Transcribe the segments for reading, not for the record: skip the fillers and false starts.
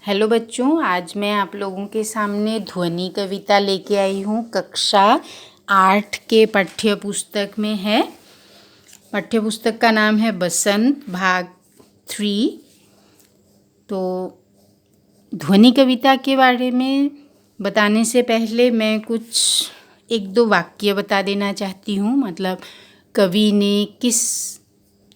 Hello बच्चों, आज मैं आप लोगों के सामने ध्वनि कविता लेके आई हूँ। कक्षा 8 के पाठ्य पुस्तक में है। पाठ्य पुस्तक का नाम है बसंत भाग 3। तो ध्वनि कविता के बारे में बताने से पहले मैं कुछ 1-2 वाक्य बता देना चाहती हूँ। मतलब कवि ने किस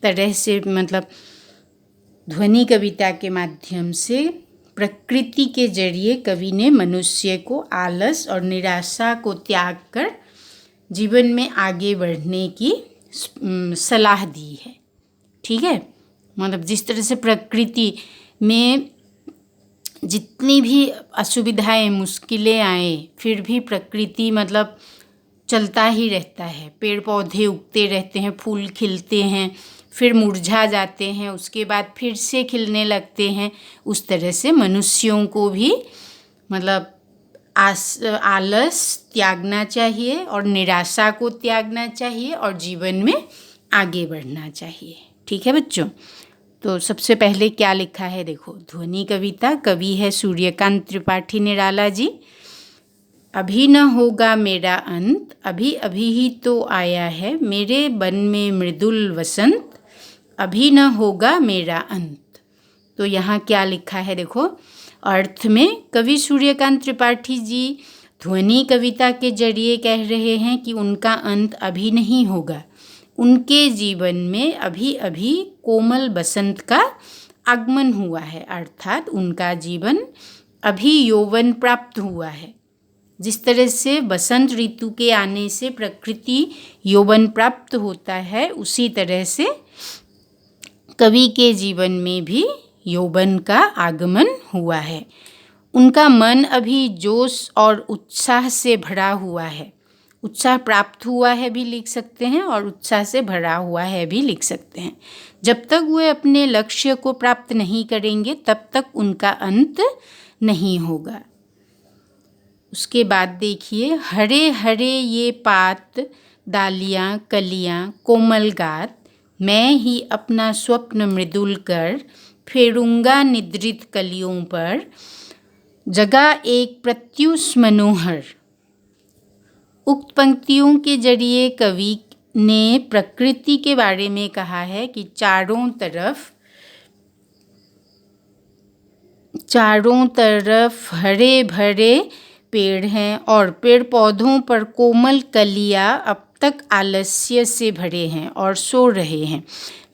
तरह से ध्वनि कविता के माध्यम से प्रकृति के जरिए कवि ने मनुष्य को आलस और निराशा को त्याग कर जीवन में आगे बढ़ने की सलाह दी है। ठीक है, मतलब जिस तरह से प्रकृति में जितनी भी असुविधाएं मुश्किलें आए फिर भी प्रकृति चलता ही रहता है। पेड़ पौधे उगते रहते हैं, फूल खिलते हैं, फिर मुरझा जाते हैं, उसके बाद फिर से खिलने लगते हैं। उस तरह से मनुष्यों को भी आलस त्यागना चाहिए और निराशा को त्यागना चाहिए और जीवन में आगे बढ़ना चाहिए। ठीक है बच्चों, तो सबसे पहले क्या लिखा है देखो। ध्वनि कविता, कवि है सूर्यकांत त्रिपाठी निराला जी। अभी न होगा मेरा अंत, अभी अभी ही तो आया है मेरे वन में मृदुल वसंत, अभी न होगा मेरा अंत। तो यहाँ क्या लिखा है देखो। अर्थ में कवि सूर्यकांत त्रिपाठी जी ध्वनि कविता के जरिए कह रहे हैं कि उनका अंत अभी नहीं होगा। उनके जीवन में अभी अभी कोमल बसंत का आगमन हुआ है, अर्थात उनका जीवन अभी यौवन प्राप्त हुआ है। जिस तरह से बसंत ऋतु के आने से प्रकृति यौवन प्राप्त होता है, उसी तरह से कवि के जीवन में भी यौवन का आगमन हुआ है। उनका मन अभी जोश और उत्साह से भरा हुआ है। उत्साह प्राप्त हुआ है भी लिख सकते हैं और उत्साह से भरा हुआ है भी लिख सकते हैं। जब तक वे अपने लक्ष्य को प्राप्त नहीं करेंगे तब तक उनका अंत नहीं होगा। उसके बाद देखिए, हरे हरे ये पात डालियाँ कलियाँ कोमल गात, मैं ही अपना स्वप्न मृदुल कर फेरूंगा निद्रित कलियों पर, जगा एक प्रत्युष मनोहर। उक्त पंक्तियों के जरिए कवि ने प्रकृति के बारे में कहा है कि चारों तरफ हरे भरे पेड़ हैं और पेड़ पौधों पर कोमल कलियां अब तक आलस्य से भरे हैं और सो रहे हैं।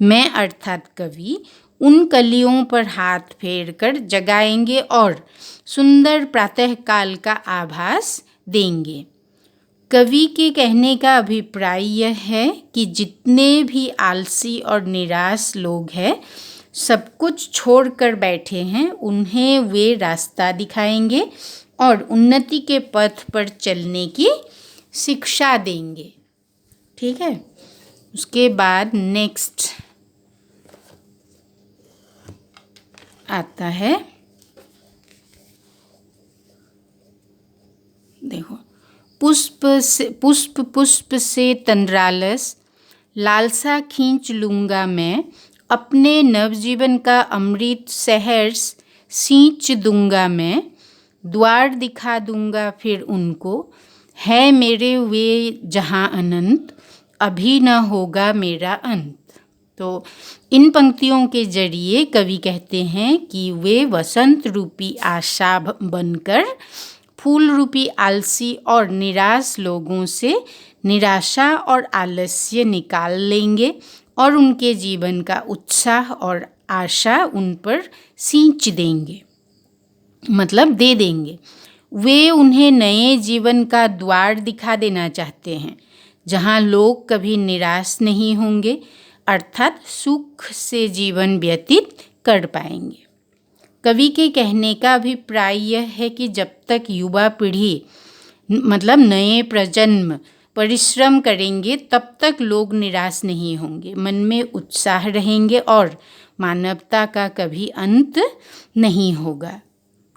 मैं अर्थात कवि उन कलियों पर हाथ फेर कर जगाएंगे और सुंदर प्रातःकाल का आभास देंगे। कवि के कहने का अभिप्राय यह है कि जितने भी आलसी और निराश लोग हैं, सब कुछ छोड़कर बैठे हैं, उन्हें वे रास्ता दिखाएंगे और उन्नति के पथ पर चलने की शिक्षा देंगे। ठीक है, उसके बाद नेक्स्ट आता है, देखो। पुष्प से तंद्रालस लालसा खींच लूँगा मैं, अपने नवजीवन का अमृत सहर्ष सींच दूँगा मैं, द्वार दिखा दूँगा फिर उनको, है मेरे वे जहाँ अनंत, अभी न होगा मेरा अंत। तो इन पंक्तियों के जरिए कवि कहते हैं कि वे वसंत रूपी आशा बनकर फूल रूपी आलसी और निराश लोगों से निराशा और आलस्य निकाल लेंगे और उनके जीवन का उत्साह और आशा उन पर सींच देंगे, मतलब दे देंगे। वे उन्हें नए जीवन का द्वार दिखा देना चाहते हैं, जहाँ लोग कभी निराश नहीं होंगे, अर्थात सुख से जीवन व्यतीत कर पाएंगे। कवि के कहने का अभिप्राय यह है कि जब तक युवा पीढ़ी नए प्रजन्म परिश्रम करेंगे तब तक लोग निराश नहीं होंगे, मन में उत्साह रहेंगे और मानवता का कभी अंत नहीं होगा।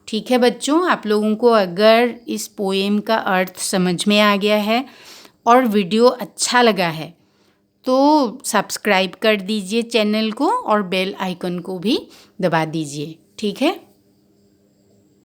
ठीक है बच्चों, आप लोगों को अगर इस पोएम का अर्थ समझ में आ गया है और वीडियो अच्छा लगा है तो सब्सक्राइब कर दीजिए चैनल को और बेल आइकन को भी दबा दीजिए। ठीक है।